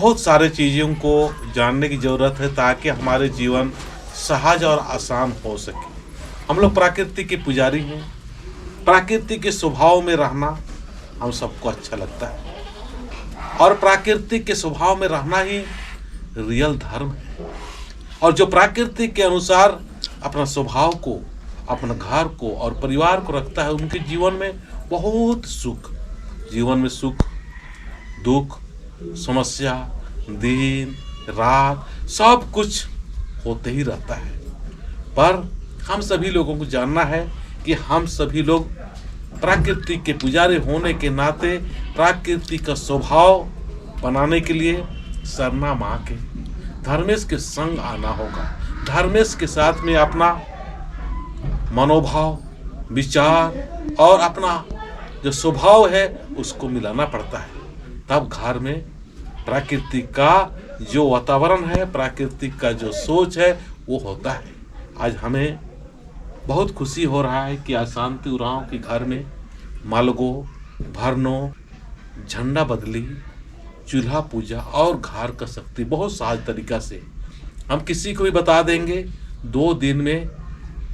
बहुत सारे चीज़ों को जानने की ज़रूरत है ताकि हमारे जीवन सहज और आसान हो सके। हम लोग प्रकृति के पुजारी हैं। प्रकृति के स्वभाव में रहना हम सबको अच्छा लगता है और प्रकृति के स्वभाव में रहना ही रियल धर्म है। और जो प्रकृति के अनुसार अपना स्वभाव को, अपने घर को और परिवार को रखता है, उनके जीवन में बहुत सुख, जीवन में सुख दुख समस्या दिन रात सब कुछ होते ही रहता है। पर हम सभी लोगों को जानना है कि हम सभी लोग प्रकृति के पुजारी होने के नाते प्रकृति का स्वभाव बनाने के लिए सरना माँ के धर्मेश के संग आना होगा। धर्मेश के साथ में अपना मनोभाव, विचार और अपना जो स्वभाव है उसको मिलाना पड़ता है। तब घर में प्रकृति का जो वातावरण है, प्रकृति का जो सोच है वो होता है। आज हमें बहुत खुशी हो रहा है कि आज शांति उरांव के घर में मालगो, भरनो, झंडा बदली, चूल्हा पूजा और घर का शक्ति बहुत सहज तरीका से हम किसी को भी बता देंगे। 2 दिन में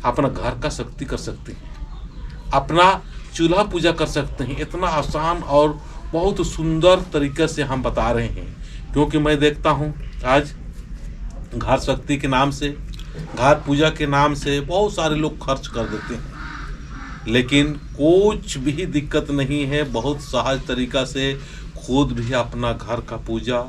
अपना घर का शक्ति कर सकते हैं, अपना चूल्हा पूजा कर सकते हैं। इतना आसान और बहुत सुंदर तरीके से हम बता रहे हैं, क्योंकि मैं देखता हूँ आज घर शक्ति के नाम से, घर पूजा के नाम से बहुत सारे लोग खर्च कर देते हैं, लेकिन कुछ भी दिक्कत नहीं है। बहुत सहज तरीका से खुद भी अपना घर का पूजा,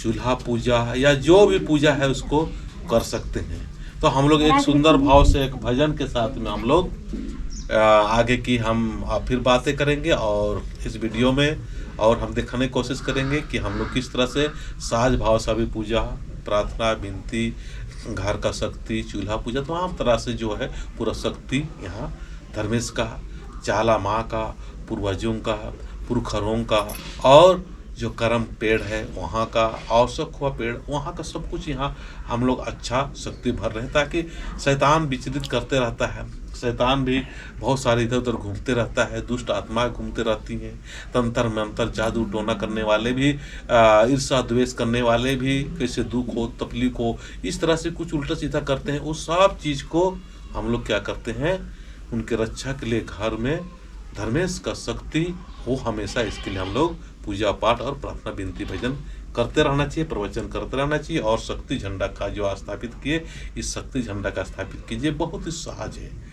चूल्हा पूजा या जो भी पूजा है उसको कर सकते हैं। तो हम लोग एक सुंदर भाव से एक भजन के साथ में हम लोग आगे की हम फिर बातें करेंगे और इस वीडियो में और हम दिखाने की कोशिश करेंगे कि हम लोग किस तरह से सहज भाव से भी पूजा, प्रार्थना, विनती, घर का शक्ति, चूल्हा पूजा तमाम तरह से जो है पूरा शक्ति यहाँ धर्मेश का, चाला माँ का, पूर्वजों का, पुरखरों का और जो कर्म पेड़ है वहाँ का, आवश्यक हुआ पेड़ वहाँ का, सब कुछ यहाँ हम लोग अच्छा शक्ति भर रहे हैं ताकि शैतान विचलित करते रहता है। शैतान भी बहुत सारे इधर उधर घूमते रहता है, दुष्ट आत्माएं घूमते रहती हैं, तंत्र मंत्र जादू टोना करने वाले भी, ईर्षा द्वेष करने वाले भी, कैसे दुख हो तकलीफ हो इस तरह से कुछ उल्टा सीधा करते हैं। उस सब चीज़ को हम लोग क्या करते हैं, उनके रक्षा के लिए घर में धर्मेश का शक्ति हो हमेशा, इसके लिए हम लोग पूजा पाठ और प्रार्थना, विनती, भजन करते रहना चाहिए, प्रवचन करते रहना चाहिए। और शक्ति झंडा का जो स्थापित किए, इस शक्ति झंडा का स्थापित कीजिए, बहुत ही सहज है।